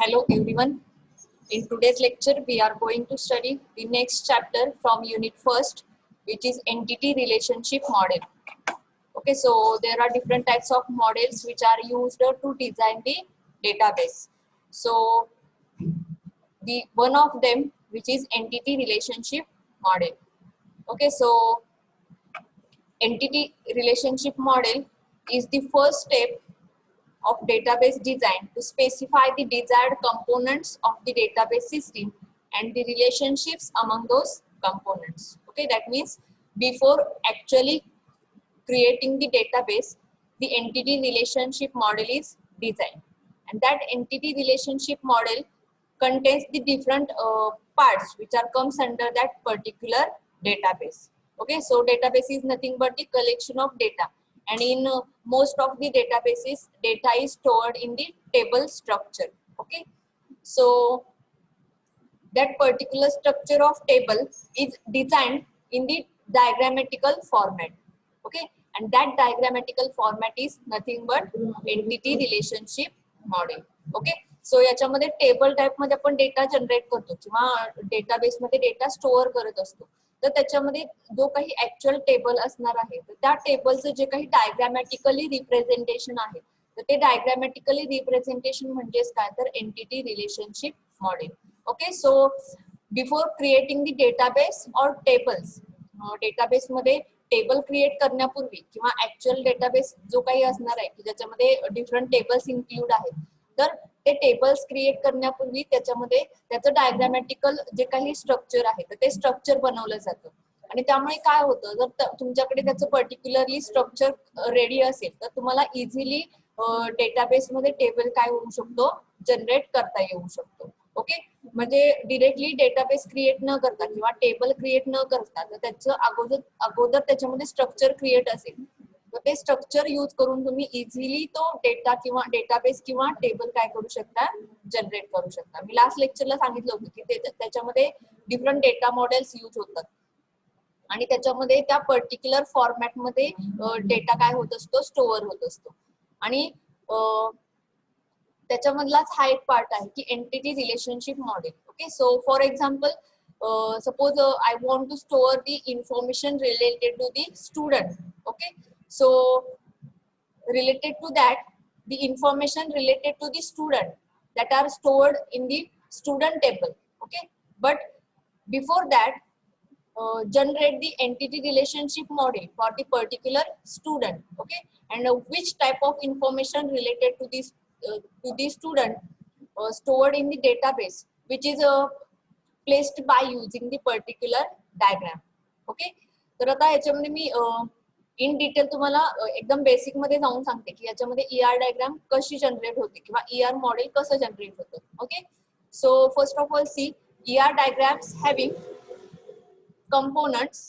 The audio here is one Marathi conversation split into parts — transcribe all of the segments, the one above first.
Hello everyone. In today's lecture, we are going to study the next chapter from unit first, which is entity relationship model. Okay, so there are different types of models which are used to design the database. So the one of them, which is entity relationship model. Okay, so entity relationship model is the first step of database design to specify the desired components of the database system and the relationships among those components. Okay, that means before actually creating the database, the entity relationship model is designed, and that entity relationship model contains the different parts which are comes under that particular database. Okay, so database is nothing but the collection of data, and in most of the databases, data is stored in the table structure. Okay, so that particular structure of table is designed in the diagrammatical format. Okay, and that diagrammatical format is nothing but entity relationship model. Okay, so याच्यामध्ये टेबल टाइप मध्ये आपण डेटा जनरेट करतो किंवा डेटाबेस मध्ये डेटा स्टोअर करत असतो, तर त्याच्यामध्ये जो काही ऍक्च्युअल टेबल असणार आहे, तर त्या टेबलचं जे काही डायग्रामॅटिकली रिप्रेझेंटेशन आहे, तर ते डायग्रामॅटिकली रिप्रेझेंटेशन म्हणजेच काय, तर entity relationship model. Okay, so before creating the database or tables, database मध्ये टेबल क्रिएट करण्यापूर्वी किंवा ऍक्च्युअल डेटाबेस जो काही असणार आहे की ज्याच्यामध्ये डिफरंट टेबल्स इन्क्लूड आहेत, तर ते टेबल्स क्रिएट करण्यापूर्वी त्याच्यामध्ये त्याचं डायग्रामॅटिकल जे काही स्ट्रक्चर आहे तर ते स्ट्रक्चर बनवलं जातं. आणि त्यामुळे काय होतं, जर तुमच्याकडे त्याचं पर्टिक्युलरली स्ट्रक्चर रेडी असेल तर तुम्हाला इझिली डेटाबेस मध्ये टेबल काय होऊ शकतो, जनरेट करता येऊ शकतो. ओके, म्हणजे डिरेक्टली डेटाबेस क्रिएट न करता किंवा टेबल क्रिएट न करता तर त्याचं अगोदर त्याच्यामध्ये स्ट्रक्चर क्रिएट असेल, तर ते स्ट्रक्चर यूज करून तुम्ही इझिली तो डेटा किंवा डेटाबेस किंवा टेबल काय करू शकता, जनरेट करू शकता. मी लास्ट लेक्चरला सांगितलं होतं की त्याच्यामध्ये डिफरंट डेटा मॉडेल्स यूज होतात आणि त्याच्यामध्ये त्या पर्टिक्युलर फॉर्मॅटमध्ये डेटा काय होत असतो, स्टोअर होत असतो. आणि त्याच्यामधलाच हा एक पार्ट आहे की entity relationship model. Okay, so for example, suppose I want to store the information related to the student. Okay, so related to that, the information related to the student that are stored in the student table. Okay, but before that, generate the entity relationship model for the particular student. Okay, and which type of information related to this to the student stored in the database, which is placed by using the particular diagram. Okay, तर आता याच्यामध्ये मी इन डिटेल तुम्हाला एकदम बेसिक मध्ये जाऊन सांगते की याच्यामध्ये ER डायग्राम कशी जनरेट होते किंवा ER मॉडेल कसं जनरेट होतं. Okay, so first of all see ER diagrams having components.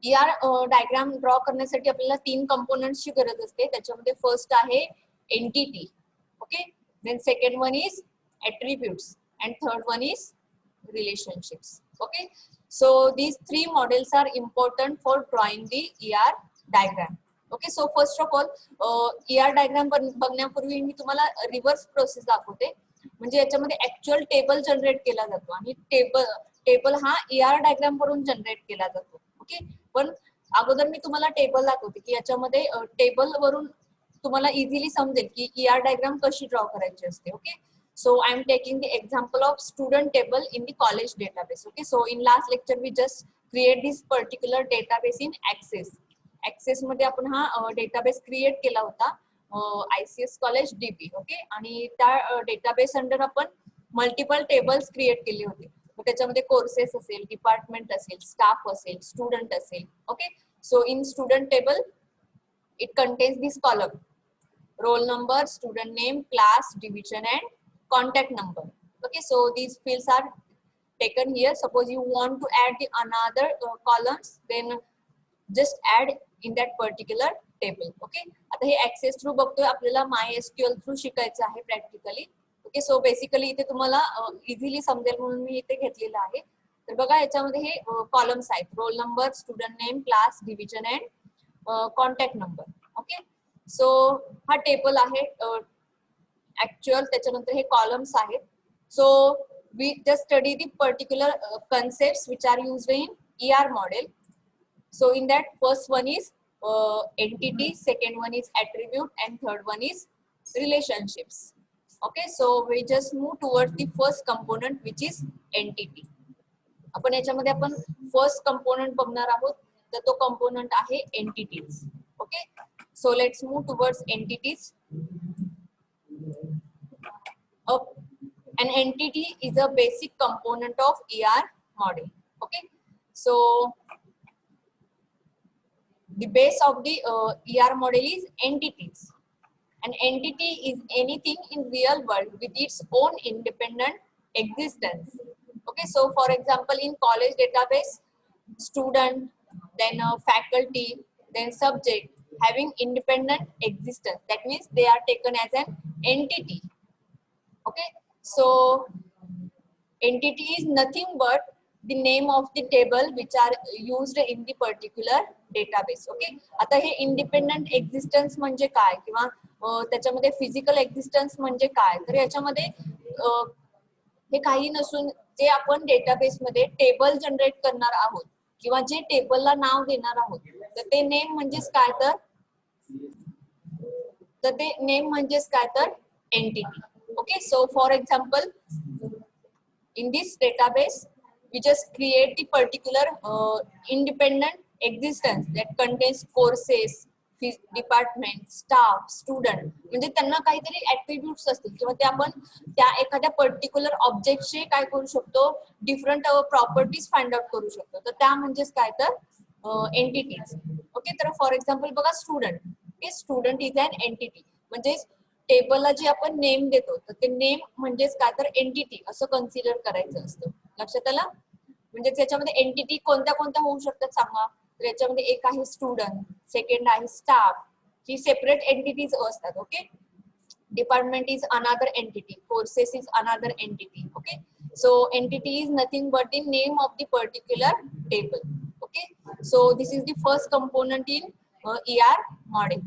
ER diagram draw करण्यासाठी आपल्याला 3 कंपोनंट्सची गरज असते. त्याच्यामध्ये फर्स्ट आहे entity. Okay, then second one is attributes and third one is relationships. Okay, so these 3 models are important for drawing the ER diagram. Okay, so first of all, ER diagram बघण्यापूर्वी मी तुम्हाला रिव्हर्स प्रोसेस दाखवते. म्हणजे याच्यामध्ये ऍक्च्युअल टेबल जनरेट केला जातो आणि टेबल हा ER डायग्राम वरून जनरेट केला जातो. ओके, पण अगोदर मी तुम्हाला टेबल दाखवते की याच्यामध्ये टेबल वरून तुम्हाला इझिली समजेल की ER डायग्राम कशी ड्रॉ करायची असते. Okay, so I am taking the example of student table in the college database. Okay, so in last lecture we just create this particular database in Access मध्ये आपण हा database create केला होता, ICS college DB. ओके, आणि त्या database अंडर आपण मल्टिपल टेबल्स क्रिएट केले होते. त्याच्यामध्ये कोर्सेस असेल, डिपार्टमेंट असेल, स्टाफ असेल, स्टुडंट असेल. Okay, so in student table it contains this column: roll number, student name, class, division and contact number. Okay, so these fields are taken here. Suppose you want to add the another columns, then just add in that particular table. Okay, आता हे access through बघतोय, आपल्याला MySQL through शिकायचं आहे प्रॅक्टिकली. ओके, सो बेसिकली इथे तुम्हाला इझिली समजेल म्हणून मी इथे घेतलेलं आहे. तर बघा याच्यामध्ये हे कॉलम्स आहेत: roll number, student name, class, division and contact number. Okay, so हा टेबल आहे actual, त्याच्यानंतर हे columns आहेत. So we just study the particular concepts which are used in ER model. So in that, first one is entity, second one is attribute, and third one is relationships. Okay, so we just move towards the first component, which is entity. आपण याच्यामध्ये आपण फर्स्ट कंपोनंट बघणार आहोत, तर तो कंपोनंट आहे entities. Okay, so let's move towards entities. An entity is a basic component of ER model. Okay, so the base of the ER model is entities. An entity is anything in real world with its own independent existence. Okay, so for example, in college database, student, then faculty, then subject having independent existence. That means they are taken as an entity. Okay, so entity is nothing but the name of the table which are used in the particular database. Okay, आता हे independent existence म्हणजे काय किंवा त्याच्यामध्ये फिजिकल एक्झिस्टन्स म्हणजे काय, तर याच्यामध्ये हे काही नसून जे आपण डेटाबेस मध्ये टेबल जनरेट करणार आहोत किंवा जे टेबलला नाव देणार आहोत, तर ते नेम म्हणजेच काय, तर ते नेम म्हणजेच काय, तर entity. Okay, so for example, in this database we just create the particular independent existence that contains courses, department, staff, student, म्हणजे त्यांना काहीतरी ऍट्रिब्यूट्स असतील किंवा ते आपण त्या एखाद्या पर्टिक्युलर ऑब्जेक्टचे काय करू शकतो, डिफरंट प्रॉपर्टीज फाइंड आउट करू शकतो, तर त्या म्हणजेच काय, तर एंटिटीज. ओके, तर फॉर एक्झाम्पल बघा, स्टुडंट इज अन एंटिटी, म्हणजे टेबलला जे आपण नेम देतो, तर ते नेम म्हणजेच काय, तर एंटिटी असं कन्सिडर करायचं असतं. लक्षात आलं? म्हणजे त्याच्यामध्ये एंटिटी कोणत्या कोणत्या होऊ शकतात सांगा. तर याच्यामध्ये एक आहे स्टुडंट, सेकंड आहे स्टाफ, ही सेपरेट एंटिटीज असतात. Okay, department is another entity, courses is another entity. Okay, so entity is nothing but the name of the particular table. Okay, so this is the first component in ER model.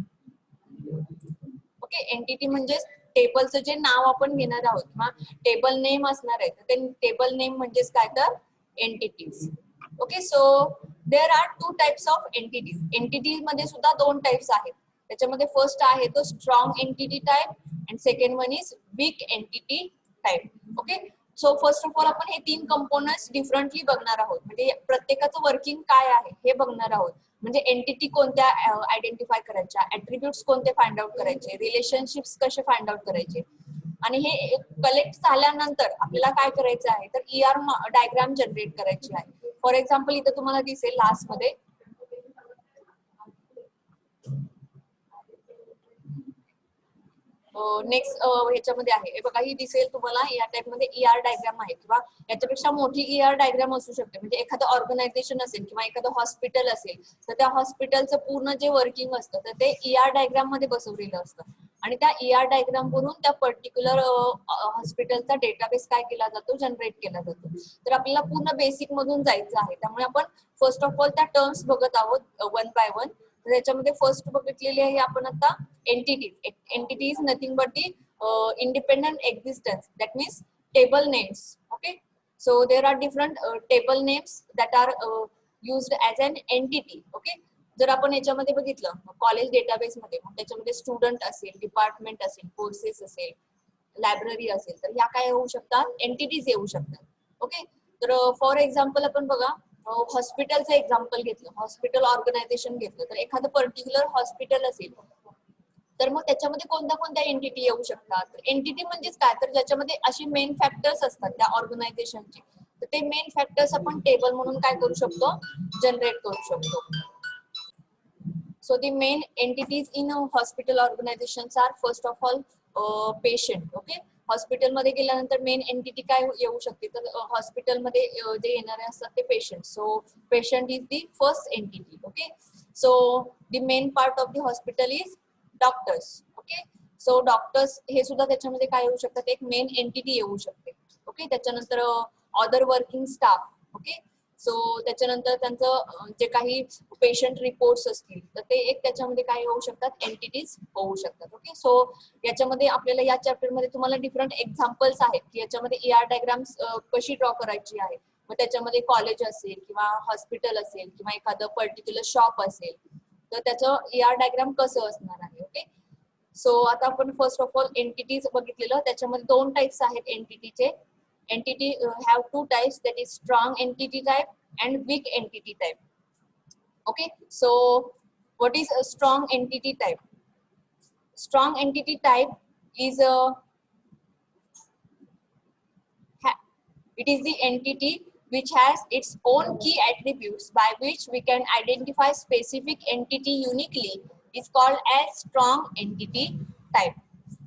Okay, entity म्हणजे टेबलचं जे नाव आपण घेणार आहोत किंवा टेबल नेम असणार आहे, तर ते टेबल नेम म्हणजेच काय, तर entities. Okay, so there are two types of entities. Entities मध्ये सुद्धा दोन टाइप्स आहेत. त्याच्यामध्ये फर्स्ट आहे तो strong entity type and second one is weak entity type. Okay, so first of all आपण हे तीन कंपोनंट्स डिफरंटली बघणार आहोत, म्हणजे प्रत्येकाचं वर्किंग काय आहे हे बघणार आहोत. म्हणजे एंटिटी कोणत्या आयडेंटिफाय करायच्या, ऍट्रिब्यूट्स कोणते फाइंड आउट करायचे, रिलेशनशिप्स कसे फाइंड आउट करायचे, आणि हे कलेक्ट झाल्यानंतर आपल्याला काय करायचं आहे, तर ER डायग्राम जनरेट करायची आहे. फॉर एक्झाम्पल, इथं तुम्हाला दिसेल लास्ट मध्ये नेक्स्ट ह्याच्यामध्ये आहे, हे बघा, ही दिसेल तुम्हाला या टाइप मध्ये ER डायग्राम आहे किंवा याच्यापेक्षा मोठी ER डायग्राम असू शकते. म्हणजे एखादं ऑर्गनायझेशन असेल किंवा एखादं हॉस्पिटल असेल, तर त्या हॉस्पिटलचं पूर्ण जे वर्किंग असतं, तर ते ER डायग्राम मध्ये बसवलेलं असतं. आणि त्या ER डायग्राम वरून त्या पर्टिक्युलर हॉस्पिटलचा डेटाबेस काय केला जातो, जनरेट केला जातो. तर आपल्याला पूर्ण बेसिक मधून जायचं आहे, त्यामुळे आपण फर्स्ट ऑफ ऑल त्या टर्म्स बघत आहोत वन बाय वन. तर त्याच्यामध्ये फर्स्ट बघितलेली आहे आपण आता entities. Entity is nothing but the independent existence, that means table names. Okay, so there are different table names that are used as an entity. Okay, जर आपण याच्यामध्ये बघितलं कॉलेज डेटाबेस मध्ये, त्याच्यामध्ये स्टुडंट असेल, डिपार्टमेंट असेल, कोर्सेस असेल, लायब्ररी असेल, तर ह्या काय होऊ शकतात, एंटिटीज येऊ शकतात. ओके, तर फॉर एक्झाम्पल आपण बघा, हॉस्पिटलचं एक्झाम्पल घेतलं, हॉस्पिटल ऑर्गनायझेशन घेतलं, तर एखादं पर्टिक्युलर हॉस्पिटल असेल, तर मग त्याच्यामध्ये कोणत्या कोणत्या एंटिटी येऊ शकतात. एंटिटी म्हणजेच काय, तर ज्याच्यामध्ये अशी मेन फॅक्टर्स असतात त्या ऑर्गनायझेशनचे, तर ते मेन फॅक्टर्स आपण टेबल म्हणून काय करू शकतो, जनरेट करू शकतो. So the main entities in hospital organisations are first of all patient. Okay, हॉस्पिटलमध्ये गेल्यानंतर मेन एंटिटी काय येऊ शकते, तर हॉस्पिटलमध्ये जे येणारे असतात ते patient. So patient is the first entity. Okay, so the main part of the hospital is doctors. Okay, so doctors हे सुद्धा त्याच्यामध्ये काय येऊ शकतात, एक मेन एंटिटी येऊ शकते. ओके, त्याच्यानंतर other working staff. Okay, so त्याच्यानंतर त्यांचं जे काही पेशंट रिपोर्ट्स असतील तर ते एक त्याच्यामध्ये काय होऊ शकतात, एंटिटीज होऊ शकतात. ओके, सो याच्यामध्ये आपल्याला या चॅप्टर मध्ये तुम्हाला डिफरंट एक्झाम्पल्स आहेत की याच्यामध्ये ER डायग्राम्स कशी ड्रॉ करायची आहे. मग त्याच्यामध्ये कॉलेज असेल किंवा हॉस्पिटल असेल किंवा एखादं पर्टिक्युलर शॉप असेल तर त्याचं ER डायग्राम कसं असणार आहे. ओके, सो आता आपण फर्स्ट ऑफ ऑल एंटिटीज बघितलेलं, त्याच्यामध्ये दोन टाइप्स आहेत एंटिटीचे. Entity have two types, that is strong entity type and weak entity type. Okay, so what is a strong entity type? Strong entity type is it is the entity which has its own key attributes by which we can identify specific entity uniquely is called as strong entity type.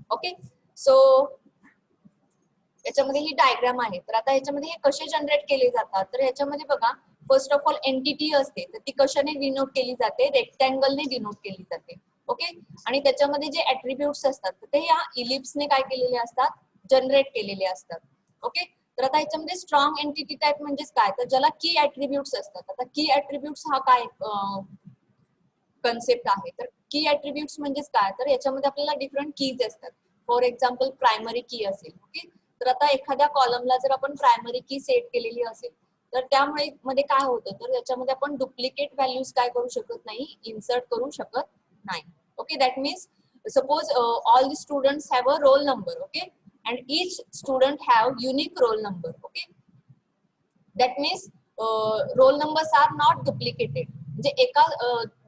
Okay, so याच्यामध्ये ही डायग्राम आहे. तर आता याच्यामध्ये हे कसे जनरेट केले जातात, तर याच्यामध्ये बघा फर्स्ट ऑफ ऑल एंटिटी असते तर ती कशाने डिनोट केली जाते, रेक्टँगलने डिनोट केली जाते. ओके, आणि त्याच्यामध्ये जे ऍट्रिब्यूट्स असतात तर ते या इलिप्सने काय केलेले असतात, जनरेट केलेले असतात. ओके, तर आता याच्यामध्ये स्ट्रॉंग एंटिटी टाइप म्हणजेच काय, तर ज्याला की ऍट्रिब्यूट्स असतात. आता की ऍट्रिब्यूट्स हा काय कन्सेप्ट आहे, तर की ऍट्रिब्यूट्स म्हणजेच काय, तर याच्यामध्ये आपल्याला डिफरंट कीज असतात. फॉर एक्झाम्पल प्रायमरी की असेल. ओके, तर आता एखाद्या कॉलमला जर आपण प्रायमरी की सेट केलेली असेल तर त्यामुळे मध्ये काय होतं, तर याच्यामध्ये आपण डुप्लिकेट व्हॅल्यूज काय करू शकत नाही, इन्सर्ट करू शकत नाही. Okay, that means suppose all the students have a roll number. Okay, and each student have unique roll number. Okay, that means roll numbers are not duplicated. म्हणजे एका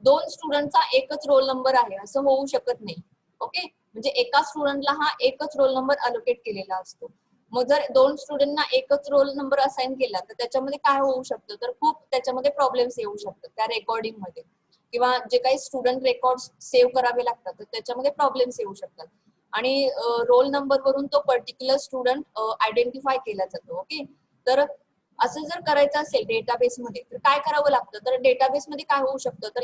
दोन स्टुडंटचा एकच रोल नंबर आहे असं होऊ शकत नाही. ओके, म्हणजे एका स्टुडंटला हा एकच रोल नंबर अलोकेट केलेला असतो. मग जर दोन स्टुडंटना एकच रोल नंबर असाइन केला तर त्याच्यामध्ये काय होऊ शकतं, तर खूप त्याच्यामध्ये प्रॉब्लेम्स येऊ शकतात त्या रेकॉर्डिंग मध्ये, किंवा जे काही स्टुडंट रेकॉर्ड सेव्ह करावे लागतात तर त्याच्यामध्ये प्रॉब्लेम्स येऊ शकतात. आणि रोल नंबर वरून तो पर्टिक्युलर स्टुडंट आयडेंटिफाय केला जातो. ओके, तर असं जर करायचं असेल डेटाबेसमध्ये तर काय करावं लागतं, तर डेटाबेसमध्ये काय होऊ शकतं, तर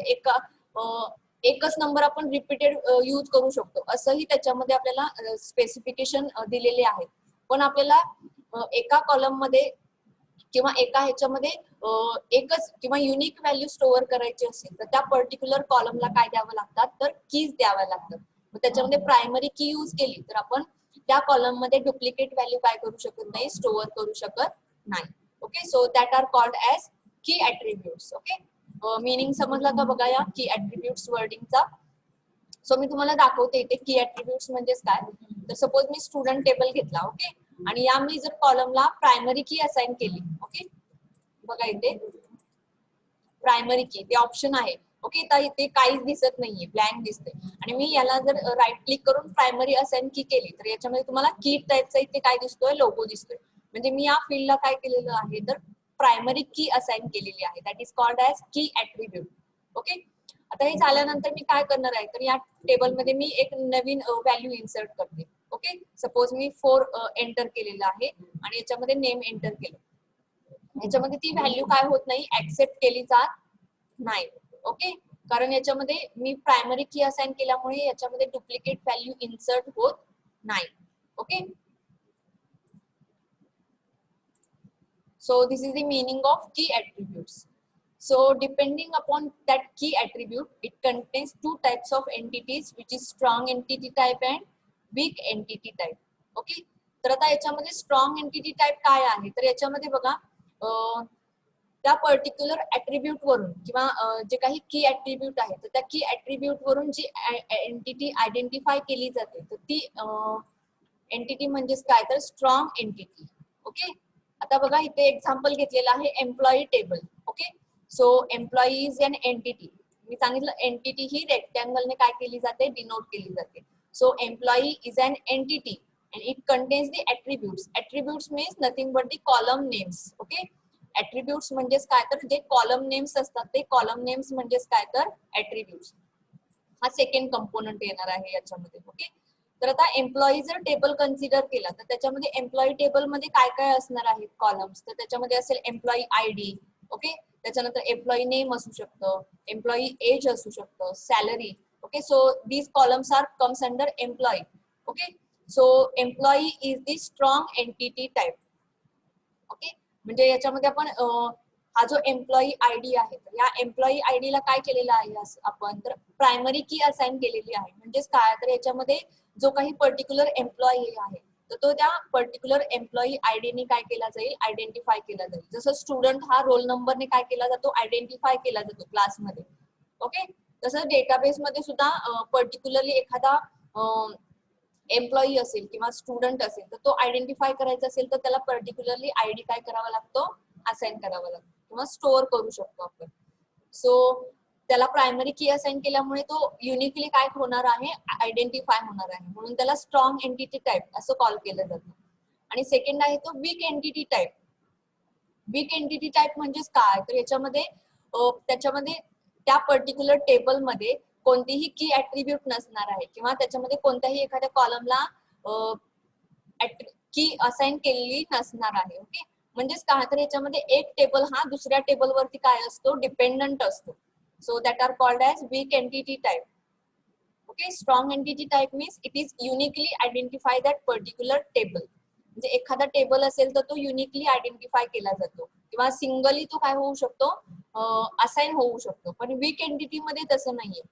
एकच नंबर आपण रिपीटेड यूज करू शकतो असंही त्याच्यामध्ये आपल्याला स्पेसिफिकेशन दिलेले आहेत. पण आपल्याला एका कॉलम मध्ये किंवा एका ह्याच्यामध्ये एकच किंवा युनिक व्हॅल्यू स्टोअर करायची असेल तर त्या पर्टिक्युलर कॉलमला काय द्यावं लागतात, तर कीज द्याव्या लागतात. मग त्याच्यामध्ये प्रायमरी की यूज केली तर आपण त्या कॉलम मध्ये डुप्लिकेट व्हॅल्यू काय करू शकत नाही, स्टोअर करू शकत नाही. Okay, so that are called as key attributes. Okay, meaning समजला का बघा या की ऍट्रिब्यूट्स वर्डिंगचा. सो मी तुम्हाला दाखवते इथे की ऍट्रिब्यूट्स म्हणजेच काय. तर सपोज मी स्टुडंट टेबल घेतला. ओके, आणि या मी जर कॉलमला प्रायमरी की असाइन केली. ओके, बघा इथे प्रायमरी की ते ऑप्शन आहे. ओके, तर इथे काहीच दिसत नाहीये, ब्लँक दिसते. आणि मी याला जर राईट क्लिक करून प्रायमरी असाइन की केली तर याच्यामध्ये तुम्हाला की टाइपचा इथे काय दिसतोय, लोगो दिसतोय. म्हणजे मी या फील्डला काय केलेलं आहे, तर प्रायमरी की असाइन केलेली आहे. दॅट इज कॉल्ड ॲज की ऍट्रिब्यूट. ओके, आता हे झाल्यानंतर मी काय करणार आहे, तर या टेबलमध्ये मी एक नवीन व्हॅल्यू इन्सर्ट करते. ओके, सपोज मी 4 एंटर केलेलं आहे आणि याच्यामध्ये नेम एंटर केलं. याच्यामध्ये ती व्हॅल्यू काय होत नाही, ऍक्सेप्ट केली जात नाही. ओके, कारण याच्यामध्ये मी प्रायमरी की असाइन केल्यामुळे याच्यामध्ये डुप्लिकेट व्हॅल्यू इन्सर्ट होत नाही. Okay, so this is the meaning of key attributes. So depending upon that key attribute, it contains two types of entities, which is strong entity type and weak entity type. Okay, तर आता याच्यामध्ये स्ट्रॉंग एंटिटी टाइप काय आहे, तर याच्यामध्ये बघा त्या पर्टिक्युलर ऍट्रिब्यूट वरून किंवा जे काही की ऍट्रिब्यूट आहे तर त्या की ऍट्रिब्यूट वरून जी एंटिटी आयडेंटिफाय केली जाते तर ती एंटिटी म्हणजेच काय, तर स्ट्रॉंग एंटिटी. ओके, आता बघा इथे एक्झाम्पल घेतलेलं आहे employee table. Okay, so employee is an entity. मी सांगितलं एंटिटी ही रेक्टँगलने काय केली जाते, डिनोट केली जाते. So employee is an entity and it contains the attributes. Attributes means nothing but the column names. Okay, attributes म्हणजेच काय, तर जे कॉलम नेम्स असतात ते कॉलम नेम्स म्हणजेच काय, तर attributes. हा सेकंड कंपोनंट येणार आहे याच्यामध्ये. ओके, तर आता एम्प्लॉई जर टेबल कन्सिडर केला तर त्याच्यामध्ये एम्प्लॉई टेबल मध्ये काय काय असणार आहेत कॉलम्स, तर त्याच्यामध्ये असेल एम्प्लॉई आयडी. ओके, त्याच्यानंतर एम्प्लॉई नेम असू शकतं, एम्प्लॉई एज असू शकतं, salary. Okay, so these columns are comes under employee. Okay, so employee is the strong entity type. Okay, म्हणजे याच्यामध्ये आपण हा जो एम्प्लॉई आयडी आहे, तर या एम्प्लॉई आयडी ला काय केलेलं आहे आपण, तर प्रायमरी की असाइन केलेली आहे. म्हणजेच काय, तर याच्यामध्ये जो काही पर्टिक्युलर एम्प्लॉई आहे तर तो त्या पर्टिक्युलर एम्प्लॉई आयडीने काय केला जाईल, आयडेंटिफाय केला जाईल. जसं स्टुडंट हा रोल नंबरने काय केला जातो, आयडेंटिफाय केला जातो क्लासमध्ये. ओके, तसं डेटाबेस मध्ये सुद्धा पर्टिक्युलरली एखादा एम्प्लॉई असेल किंवा स्टुडंट असेल तर तो आयडेंटिफाय करायचा असेल तर त्याला पर्टिक्युलरली आयडी काय करावा लागतो, असाइन करावा लागतो किंवा स्टोअर करू शकतो आपण. सो त्याला प्रायमरी की असाइन केल्यामुळे तो युनिकली काय होणार आहे, आयडेंटिफाय होणार आहे, म्हणून त्याला स्ट्रॉंग एंटिटी टाइप असं कॉल केलं जातं. आणि सेकंड आहे तो weak entity type. Weak entity type म्हणजेच काय, तर याच्यामध्ये त्याच्यामध्ये त्या पर्टिक्युलर टेबलमध्ये कोणतीही की ऍट्रिब्यूट नसणार आहे किंवा त्याच्यामध्ये कोणत्याही एखाद्या कॉलमला की असाइन केलेली नसणार आहे. ओके, म्हणजेच काय, तर याच्यामध्ये एक टेबल हा दुसऱ्या टेबलवरती काय असतो, डिपेंडंट असतो. So that are called as weak entity type. Okay, strong entity type means it is uniquely identify that particular table. म्हणजे एखादा टेबल असेल तर तो युनिकली आयडेंटिफाय केला जातो किंवा सिंगली तो काय होऊ शकतो, असाइन होऊ शकतो. पण वीक एंटिटी मध्ये तसं नाहीये.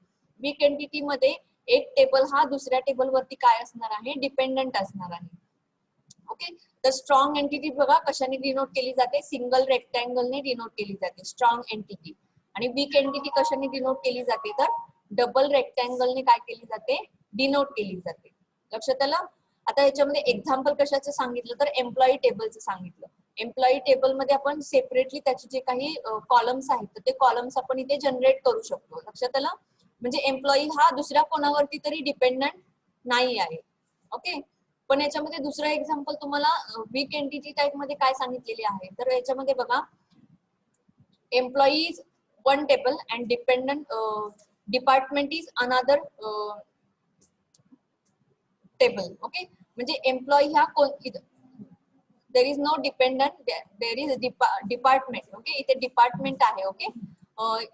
वीक एंटिटी मध्ये एक टेबल हा दुसऱ्या टेबल वरती काय असणार आहे, डिपेंडंट असणार आहे. ओके, तर स्ट्रॉंग एंटिटी बघा कशाने डिनोट केली जाते, सिंगल रेक्टँगलने डिनोट केली जाते स्ट्रॉंग एंटिटी. आणि वीक एंटिटी कशाने डिनोट केली जाते, तर डबल रेक्टँगलने काय केली जाते, डिनोट केली जाते. लक्षात आलं. आता याच्यामध्ये एक्झाम्पल कशाचं सांगितलं, तर एम्प्लॉई टेबलचं सांगितलं. एम्प्लॉई टेबल मध्ये आपण सेपरेटली त्याचे जे काही कॉलम्स आहेत तर ते कॉलम्स आपण इथे जनरेट करू शकतो. लक्षात आलं. म्हणजे एम्प्लॉई हा दुसऱ्या कोणावरती तरी डिपेंडंट नाही आहे. ओके, पण याच्यामध्ये दुसरं एक्झाम्पल तुम्हाला वीक एंटिटी टाइप मध्ये काय सांगितलेली आहे, तर याच्यामध्ये बघा employee is one table and dependent department is another table. Okay, म्हणजे एम्प्लॉई ह्या there is no dependent, there is department. Okay, इथे डिपार्टमेंट आहे. ओके,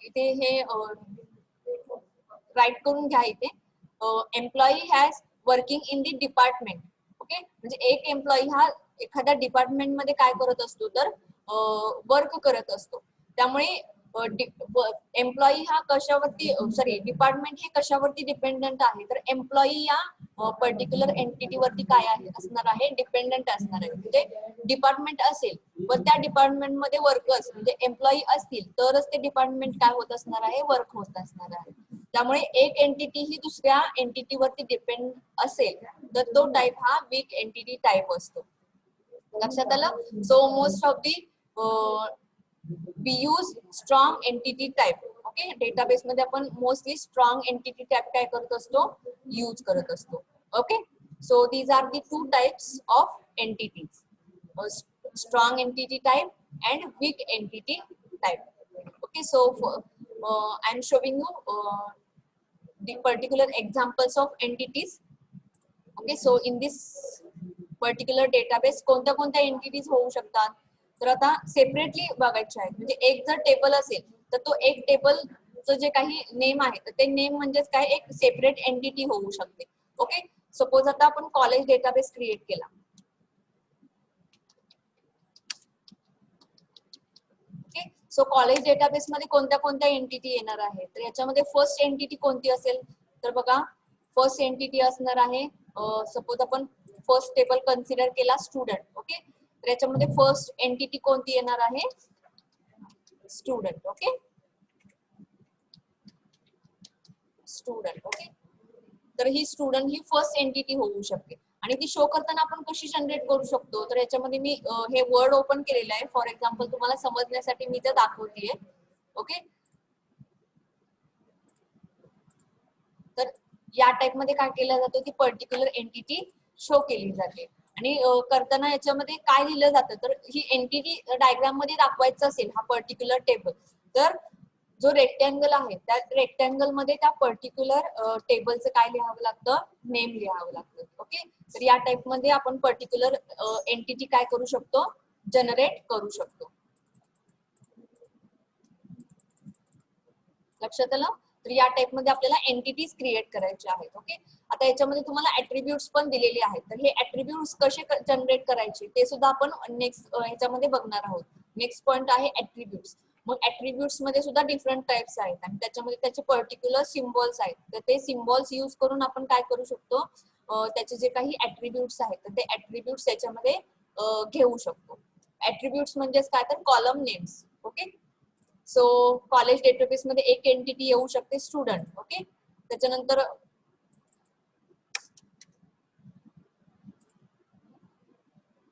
इथे हे राईट करून घ्या. इथे employee has working in the department. Okay, म्हणजे एक एम्प्लॉई हा एखाद्या डिपार्टमेंट मध्ये काय करत असतो, तर वर्क करत असतो. त्यामुळे एम्प्लॉई हा कशावरती, सॉरी डिपार्टमेंट हे कशावरती डिपेंडंट आहे, तर एम्प्लॉई या पर्टिक्युलर एंटिटी वरती काय आहे, असणार आहे, डिपेंडंट असणार आहे. म्हणजे डिपार्टमेंट असेल पण त्या डिपार्टमेंट मध्ये वर्कर्स म्हणजे एम्प्लॉई असतील तरच ते डिपार्टमेंट काय होत असणार आहे, वर्क होत असणार आहे. त्यामुळे एक एंटिटी ही दुसऱ्या एंटिटी वरती डिपेंड असेल तर तो टाइप हा वीक एंटिटी टाइप असतो. लक्षात आलं. So most of the we use strong entity type. Okay, database मध्ये आपण मोस्टली स्ट्रॉंग एंटिटी टाइप काय करत असतो, यूज करत असतो. Okay, so these are the to types of entities, strong entity type and weak entity type. Okay, so I am showing you the particular examples of entities. Okay, so in this particular database कोणत्या कोणत्या एंटिटीज होऊ शकतात, तर आता सेपरेटली बघायचे आहेत. म्हणजे एक जर टेबल असेल तर तो एक टेबलचं जे काही नेम आहे तर ते नेम म्हणजेच काय, एक सेपरेट एंटिटी होऊ शकते. ओके, सपोज आता आपण कॉलेज डेटाबेस क्रिएट केला. ओके, सो कॉलेज डेटाबेस मध्ये कोणत्या कोणत्या एंटिटी येणार आहे, तर याच्यामध्ये फर्स्ट एंटिटी कोणती असेल, तर बघा फर्स्ट एंटिटी असणार आहे, सपोज आपण फर्स्ट टेबल कन्सिडर केला स्टुडंट. ओके, तर याच्यामध्ये फर्स्ट एंटिटी कोणती येणार आहे, स्टुडंट. Okay, student. ओके, तर ही स्टुडंट ही फर्स्ट एंटिटी होऊ शकते. आणि ती शो करताना आपण कशी जनरेट करू शकतो, तर याच्यामध्ये मी हे वर्ड ओपन केलेलं आहे. फॉर एक्झाम्पल तुम्हाला समजण्यासाठी मी ते दाखवतेय. ओके, तर या टाइप मध्ये काय केलं जातं, ती पर्टिक्युलर एंटिटी शो केली जाते. आणि करताना याच्यामध्ये काय लिहिलं जातं, तर ही एंटिटी डायग्राम मध्ये दाखवायचं असेल हा पर्टिक्युलर टेबल, तर जो रेक्टँगल आहे त्या रेक्टँगल मध्ये त्या पर्टिक्युलर टेबलचं काय लिहावं लागतं, नेम लिहावं लागतं. ओके, तर या टाइप मध्ये आपण पर्टिक्युलर एंटिटी काय करू शकतो, जनरेट करू शकतो. लक्षात आलं. तर या टाइप मध्ये आपल्याला एंटिटीज क्रिएट करायचे आहेत. ओके, आता याच्यामध्ये तुम्हाला ऍट्रिब्यूट्स पण दिलेले आहेत, तर हे ऍट्रिब्यूट्स कसे जनरेट करायचे ते सुद्धा आपण नेक्स्ट ह्याच्यामध्ये बघणार आहोत. नेक्स्ट पॉइंट आहे ऍट्रिब्यूट्स. मग ऍट्रिब्यूट्स मध्ये सुद्धा डिफरंट टाइप्स आहेत आणि त्याच्यामध्ये त्याचे पर्टिक्युलर सिम्बॉल्स आहेत. तर ते सिम्बॉल्स यूज करून आपण काय करू शकतो, त्याचे जे काही ऍट्रिब्यूट्स आहेत तर ते ऍट्रिब्यूट्स त्याच्यामध्ये घेऊ शकतो. ऍट्रिब्यूट्स म्हणजेच काय तर column names. Okay, so college database मध्ये एक एंटिटी येऊ शकते स्टुडंट. ओके, त्याच्यानंतर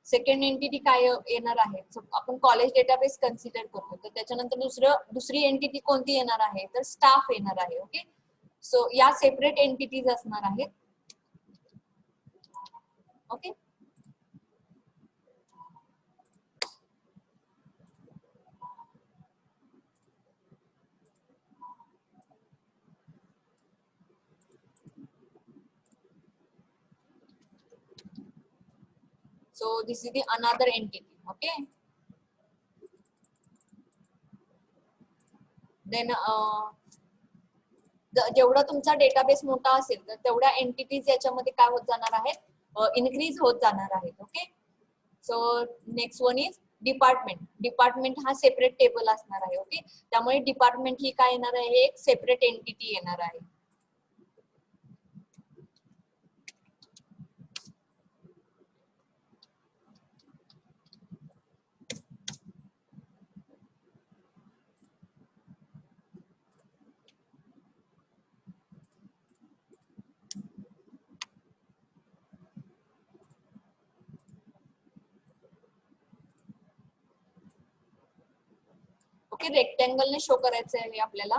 सेकंड एंटिटी काय येणार आहे, आपण कॉलेज डेटाबेस कन्सिडर करतो तर त्याच्यानंतर दुसरी एंटिटी कोणती येणार आहे तर स्टाफ येणार आहे. ओके, सो या सेपरेट एंटिटीज असणार आहेत. Okay, so this is the another entity. Okay, then जेवढा तुमचा डेटाबेस मोठा असेल तर तेवढ्या एंटिटीज याच्यामध्ये काय होत जाणार आहेत, इन्क्रीज होत जाणार आहेत. Okay, so next one is department. Department हा सेपरेट टेबल असणार आहे. ओके, त्यामुळे डिपार्टमेंट ही काय येणार आहे, एक सेपरेट एंटिटी येणार आहे. ओके, रेक्टँगल ने शो करायचं आहे आपल्याला.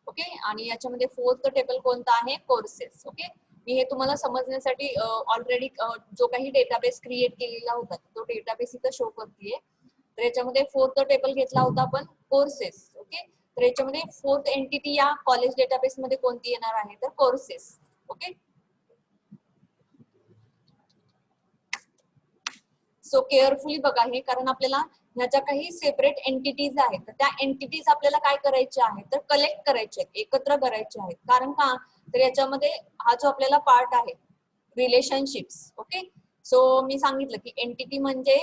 ओके, आणि याच्यामध्ये फोर्थ टेबल कोणता आहे, कोर्सेस. ओके, मी हे तुम्हाला समजण्यासाठी ऑलरेडी जो काही डेटाबेस क्रिएट केलेला होता तो डेटाबेस इथं शो करतेय. तर याच्यामध्ये फोर्थ टेबल घेतला होता आपण कोर्सेस. ओके, तर याच्यामध्ये फोर्थ एंटिटी या कॉलेज डेटाबेस मध्ये कोणती येणार आहे तर कोर्सेस. ओके, सो केअरफुली बघा हे, कारण आपल्याला ह्याच्या काही सेपरेट एंटिटीज आहेत तर त्या एंटिटीज आपल्याला काय करायच्या आहेत तर कलेक्ट करायचे आहेत, एकत्र करायचे आहेत. कारण का तर याच्यामध्ये हा जो आपल्याला पार्ट आहे रिलेशनशिप्स. ओके, सो मी सांगितलं की एंटिटी म्हणजे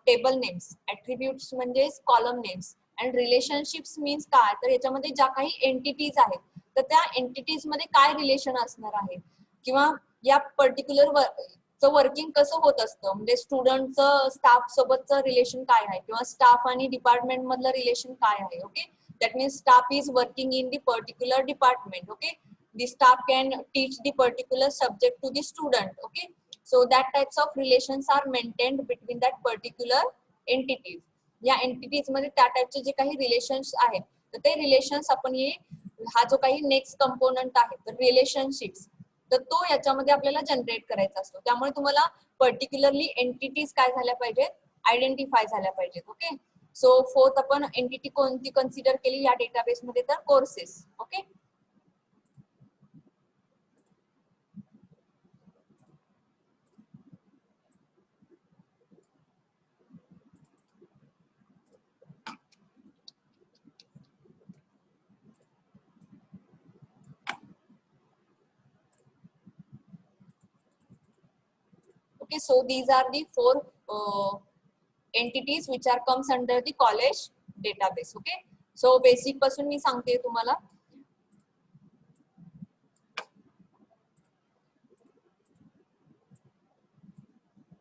टेबल नेम्स, ऍट्रिब्यूट्स म्हणजे column names and relationships means काय तर याच्यामध्ये ज्या काही एंटिटीज आहेत तर त्या एंटिटीज मध्ये काय रिलेशन असणार आहे किंवा या पर्टिक्युलर वर्किंग कसं होत असतं, म्हणजे स्टुडंटचं स्टाफ सोबतचं रिलेशन काय आहे किंवा स्टाफ आणि डिपार्टमेंट मधलं रिलेशन काय आहे. Okay, that means staff is working in the particular department. Okay, the staff can teach the particular subject to the student. Okay, so that types of relations are maintained between that particular entities. या एंटिटीज मध्ये त्या टाइपचे जे काही रिलेशन्स आहेत तर ते रिलेशन्स आपण हे, हा जो काही नेक्स्ट कंपोनंट आहे तर रिलेशनशिप्स, तर तो याच्यामध्ये आपल्याला जनरेट करायचा असतो. त्यामुळे तुम्हाला पर्टिक्युलरली एंटिटीज काय झाल्या पाहिजेत, आयडेंटिफाय झाल्या पाहिजेत. ओके, सो फोर्थ आपण एंटिटी कोणती कन्सिडर केली या डेटाबेस मध्ये तर courses. Okay, okay, so these are the four entities which are comes under the college database. Okay, so basic पासून मी सांगते तुम्हाला.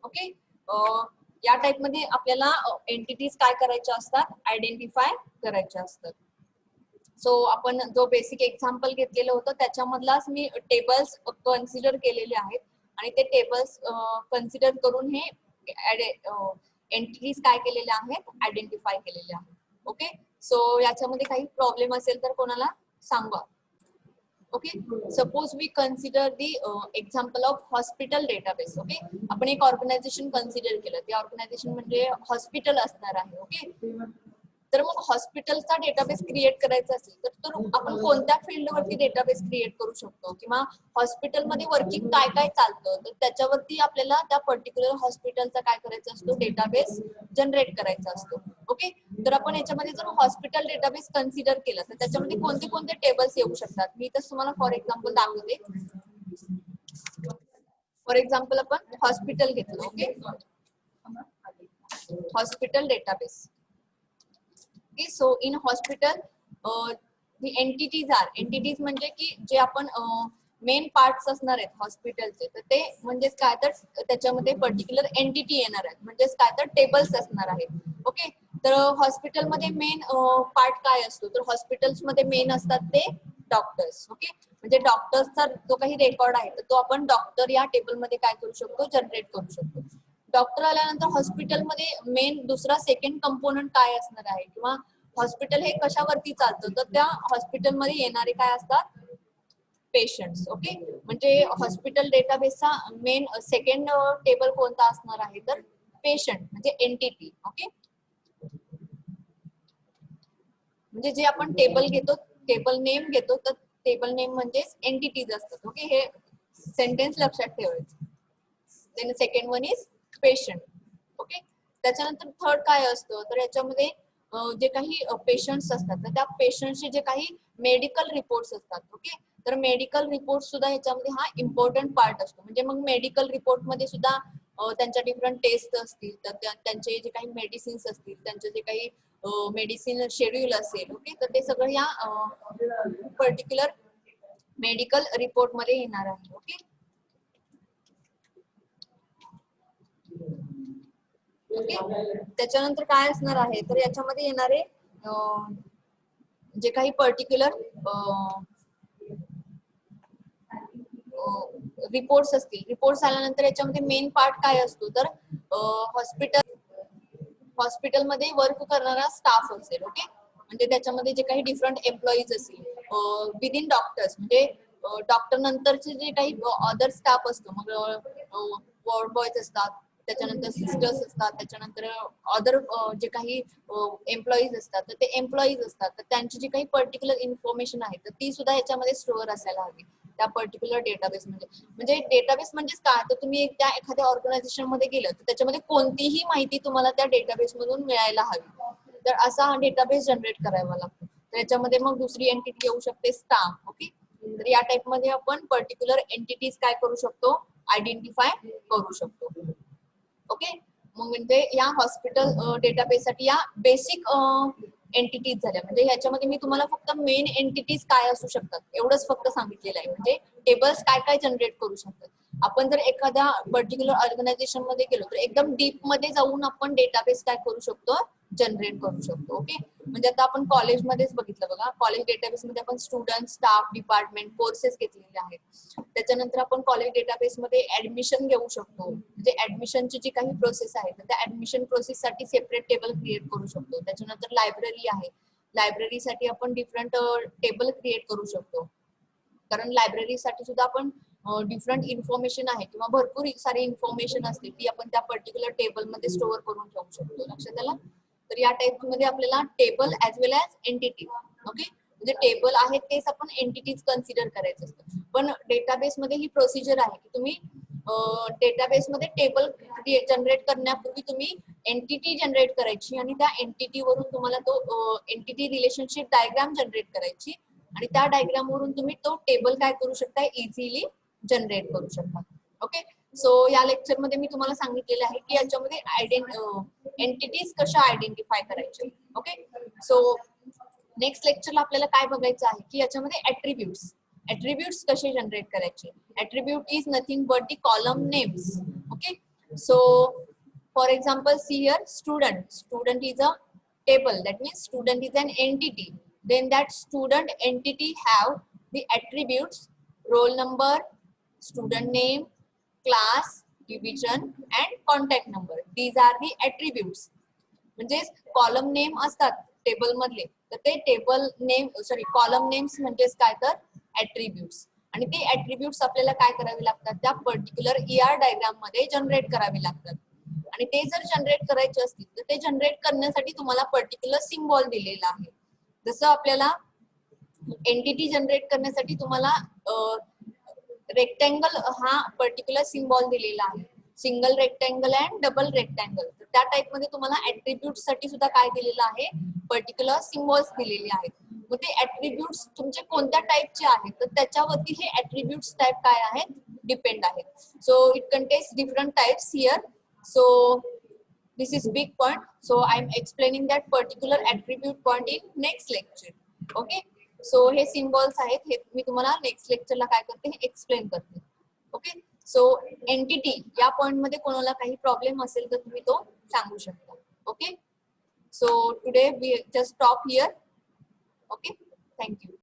ओके, या टाइप मध्ये आपल्याला एंटिटीज काय करायच्या असतात, आयडेंटिफाय करायच्या असतात. सो आपण जो बेसिक एक्झाम्पल घेतलेलं होतं त्याच्यामधलाच मी टेबल्स कन्सिडर केलेले आहेत आणि ते टेबल्स कन्सिडर करून हे एंटिटीज काय केलेल्या आहेत, आयडेंटिफाय केलेले आहेत. ओके, सो याच्यामध्ये काही प्रॉब्लेम असेल तर कोणाला सांगा. Okay, suppose we consider the example of hospital database. Okay, आपण एक ऑर्गनायझेशन कन्सिडर केलं, ते ऑर्गनायझेशन म्हणजे हॉस्पिटल असणार आहे. ओके, तर मग हॉस्पिटलचा डेटाबेस क्रिएट करायचा असेल तर आपण कोणत्या फील्डवरती डेटाबेस क्रिएट करू शकतो किंवा हॉस्पिटलमध्ये वर्किंग काय काय चालतं तर त्याच्यावरती आपल्याला त्या पर्टिक्युलर हॉस्पिटलचा काय करायचा असतो डेटाबेस जनरेट करायचा असतो. ओके, तर आपण याच्यामध्ये जर हॉस्पिटल डेटाबेस कन्सिडर केलं तर त्याच्यामध्ये कोणते कोणते टेबल्स येऊ शकतात मी तर तुम्हाला फॉर एक्झाम्पल दाखवते. फॉर एक्झाम्पल आपण हॉस्पिटल घेतलं. Okay, hospital database. Okay, so in hospital, the entities म्हणजे की जे आपण मेन पार्ट्स असणार आहेत हॉस्पिटलचे तर ते म्हणजेच काय तर त्याच्यामध्ये पर्टिक्युलर एंटिटी येणार आहेत म्हणजेच काय तर टेबल्स असणार आहेत. ओके, तर हॉस्पिटलमध्ये मेन पार्ट काय असतो तर हॉस्पिटल्समध्ये मेन असतात ते डॉक्टर्स. ओके, म्हणजे डॉक्टर्सचा जो काही रेकॉर्ड आहे तर तो आपण डॉक्टर या टेबलमध्ये काय करू शकतो जनरेट करू शकतो. डॉक्टर आल्यानंतर हॉस्पिटलमध्ये मेन दुसरा सेकंड कंपोनंट काय असणार आहे किंवा हॉस्पिटल हे कशावरती चालतं तर त्या हॉस्पिटलमध्ये येणारे काय असतात पेशंट्स. ओके, म्हणजे हॉस्पिटल डेटाबेसचा मेन सेकंड टेबल कोणता असणार आहे तर पेशंट म्हणजे एंटिटी. ओके, म्हणजे जे आपण टेबल घेतो टेबल नेम घेतो तर टेबल नेम म्हणजेच एंटिटीज असतात. ओके, हे सेंटेन्स लक्षात ठेवायचं. Then second one is patient. Okay, त्याच्यानंतर थर्ड काय असतं तर याच्यामध्ये जे काही पेशंट्स असतात तर त्या पेशंटचे जे काही मेडिकल रिपोर्ट्स असतात. ओके, तर मेडिकल रिपोर्ट सुद्धा ह्याच्यामध्ये हा इम्पॉर्टंट पार्ट असतो. म्हणजे मग मेडिकल रिपोर्ट मध्ये सुद्धा त्यांच्या डिफरंट टेस्ट असतील तर त्यांचे जे काही मेडिसिन्स असतील त्यांचे जे काही मेडिसिन शेड्यूल असेल. ओके, तर ते सगळं या पर्टिक्युलर मेडिकल रिपोर्ट मध्ये येणार आहे. ओके, त्याच्यानंतर काय असणार आहे तर याच्यामध्ये येणारे जे काही पर्टिक्युलर रिपोर्ट्स असतील रिपोर्ट्स आल्यानंतर याच्यामध्ये मेन पार्ट काय असतो तर हॉस्पिटलमध्ये वर्क करणारा स्टाफ असेल. ओके, म्हणजे त्याच्यामध्ये जे काही डिफरंट एम्प्लॉईज असतील विदिन डॉक्टर्स म्हणजे डॉक्टर नंतरचे जे काही अदर स्टाफ असतो मग वॉर्ड बॉयज असतात त्याच्यानंतर सिस्टर्स असतात त्याच्यानंतर अदर जे काही एम्प्लॉईज असतात तर ते एम्प्लॉईज असतात तर त्यांची जी काही पर्टिक्युलर इन्फॉर्मेशन आहे तर ती सुद्धा याच्यामध्ये स्टोअर असायला हवी त्या पर्टिक्युलर डेटाबेस मध्ये. म्हणजे डेटाबेस म्हणजेच काय तर तुम्ही त्या एखाद्या ऑर्गनायझेशन मध्ये गेलं तर त्याच्यामध्ये कोणतीही माहिती तुम्हाला त्या डेटाबेस मधून मिळायला हवी तर असा हा डेटाबेस जनरेट करावा लागतो. तर याच्यामध्ये मग दुसरी एंटिटी येऊ शकते स्टाफ. ओके, तर या टाइप मध्ये आपण पर्टिक्युलर एंटिटीज काय करू शकतो आयडेंटिफाय करू शकतो. ओके, मग म्हणजे या हॉस्पिटल डेटाबेस साठी या बेसिक एंटिटीज झाल्या. म्हणजे ह्याच्यामध्ये मी तुम्हाला फक्त मेन एंटिटीज काय असू शकतात एवढंच फक्त सांगितलेलं आहे. म्हणजे टेबल्स काय काय जनरेट करू शकतात. आपण जर एखाद्या पर्टिक्युलर ऑर्गनायझेशन मध्ये गेलो तर एकदम डीप मध्ये जाऊन आपण डेटाबेस काय करू शकतो जनरेट करू शकतो. ओके, म्हणजे आता आपण कॉलेजमध्येच बघितलं बघा कॉलेज डेटाबेस मध्ये आपण स्टुडंट स्टाफ डिपार्टमेंट कोर्सेस घेतलेले आहेत. त्याच्यानंतर आपण कॉलेज डेटाबेस मध्ये ऍडमिशन घेऊ शकतो. म्हणजे ऍडमिशनची जी काही प्रोसेस आहे तर त्या ऍडमिशन प्रोसेस साठी सेपरेट टेबल क्रिएट करू शकतो. त्याच्यानंतर लायब्ररी आहे लायब्ररीसाठी आपण डिफरंट टेबल क्रिएट करू शकतो कारण लायब्ररीसाठी सुद्धा आपण डिफरंट इन्फॉर्मेशन आहे किंवा भरपूर सारी इन्फॉर्मेशन असते ती आपण त्या पर्टिक्युलर टेबल मध्ये स्टोअर करून ठेवू शकतो. लक्षात आलं. तर या टाइप मध्ये आपल्याला टेबल ऍज वेल ऍज एंटिटी. ओके, म्हणजे टेबल आहे तेच आपण एंटिटीज कन्सिडर करायचं असतं. पण डेटाबेस मध्ये ही प्रोसिजर आहे की तुम्ही डेटाबेस मध्ये टेबल जनरेट करण्यापूर्वी तुम्ही एंटिटी जनरेट करायची आणि त्या एंटिटी वरून तुम्हाला तो एंटिटी रिलेशनशिप डायग्राम जनरेट करायची आणि त्या डायग्राम वरून तुम्ही तो टेबल काय करू शकता इझिली जनरेट करू शकता. ओके, सो या लेक्चर मध्ये मी तुम्हाला सांगितलेलं आहे की याच्यामध्ये एंटिटीज कशा आयडेंटिफाय करायच्या. ओके, सो नेक्स्ट लेक्चरला आपल्याला काय बघायचं आहे की याच्यामध्ये ऍट्रिब्यूट्स कसे जनरेट करायचे. Attribute is nothing but the column names. Okay, so for example see here student is a table that means student is an entity. Then that student entity have the attributes roll number, student name, class, division and contact number. These are the attributes. म्हणजे कॉलम नेम असतात टेबल मधले तर ते टेबल नेम कॉलम नेम्स म्हणजेच काय तर ऍट्रिब्यूट्स आणि ते ऍट्रिब्यूट्स आपल्याला काय करावे लागतात त्या पर्टिक्युलर ER डायग्राम मध्ये जनरेट करावे लागतात आणि ते जर जनरेट करायचे असतील तर ते जनरेट करण्यासाठी तुम्हाला पर्टिक्युलर सिम्बॉल दिलेला आहे. जसं आपल्याला एंटिटी जनरेट करण्यासाठी तुम्हाला रेक्टँगल हा पर्टिक्युलर सिम्बॉल दिलेला आहे, single rectangle and double rectangle. त्या टाइप मध्ये तुम्हाला ऍट्रिब्यूट साठी सुद्धा काय दिलेलं आहे, पर्टिक्युलर सिम्बॉल्स दिलेले आहेत. मग ते ऍट्रिब्यूट्स तुमचे कोणत्या टाइपचे आहेत तर त्याच्यावरती हे ऍट्रिब्यूट्स टाइप काय आहेत डिपेंड आहेत. So it contains different types here. So this is big point. So I am explaining that particular attribute point in next lecture. Okay. So हे symbols आहेत, हे मी तुम्हाला नेक्स्ट लेक्चरला काय करते हे एक्सप्लेन करते. ओके. सो एंटिटी या पॉइंट मध्ये कोणाला काही प्रॉब्लेम असेल तर तुम्ही तो सांगू शकता. Okay. So today we just stop here. Okay. Thank you.